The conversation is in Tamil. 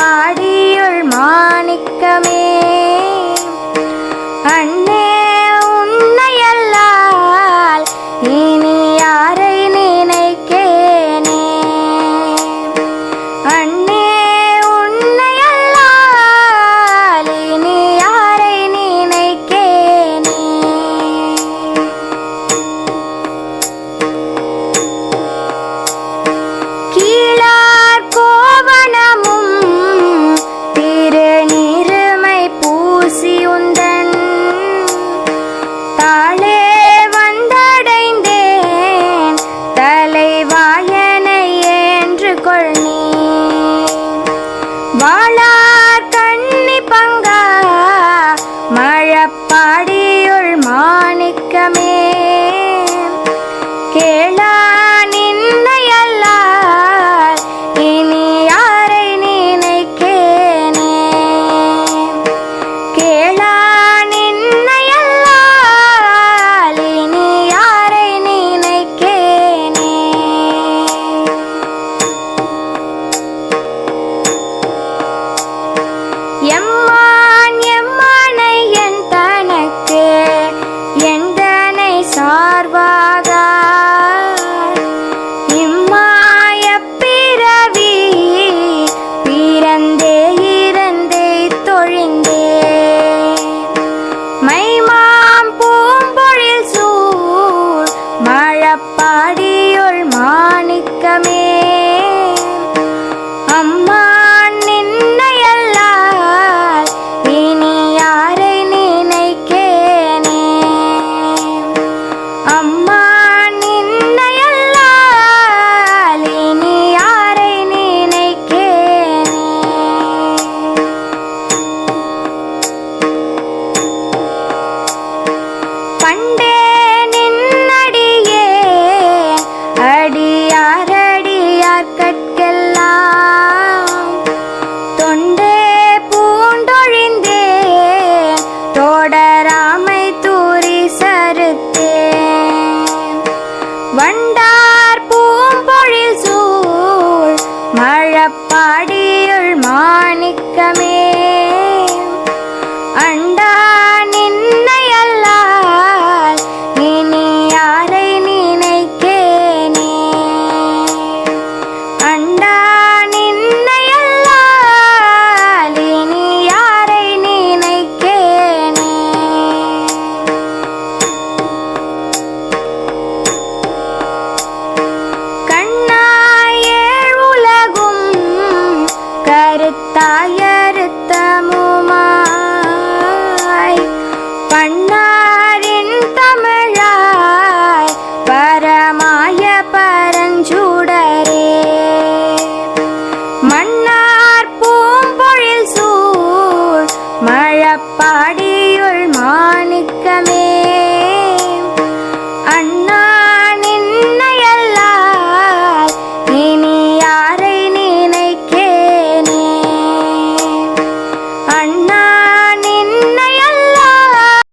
மழப்பாடியுள் மாணிக்கமே அண்ணே உன்னையல்லால் இனி யாரை நினைக்கேனே அண்ணே உன்னையல்லால் இனி யாரை நினைக்கேனே கீழார் கோவணமும் திருநீருமை பூசி உந்தன் தாளே வந்தடைந்தேன் தலைவாயனை ஏன்று கொள்நீ வாழார் கண்ணி பங்கா மழப்பாடியுள் மாணிக்கமே கேளா நின்னையல்லால் இனி யாரை நினைக்கேனே கேளா நின்னையல்லால் இனி யாரை நினைக்கேனே எம்மான் எம்மானை என் தனக்கு எந்தனை சார்வாக இம்மாய பிறவி பிறந்தே இறந்தே தொழிந்தே மைமாம் பூம்பொழில் சூழ் மழப்பாடியுள் மாணிக்கமே அம்மா நின்னையல்லால் இனி யாரை நினைக்கேனே அம்மா நின்னையல்லால் இனி யாரை நினைக்கேனே பண்டே நின்னடியே அடியார் கட்கெல்லாம் தொண்டே பூண்டொழிந்தே தோடராமை தூரி சறுத்தேன் வண்டார் பூம்பொழில் சூழ் மழப்பாடியுள் மாணிக்கமே அண்டா நின்னையல்லால் இனி யாரை நினைக்கேனே அண்டா நின்னையல்லால் இனி யாரை நினைக்கேனே கண்ணாய் ஏழ் உலகும் கருத்தாய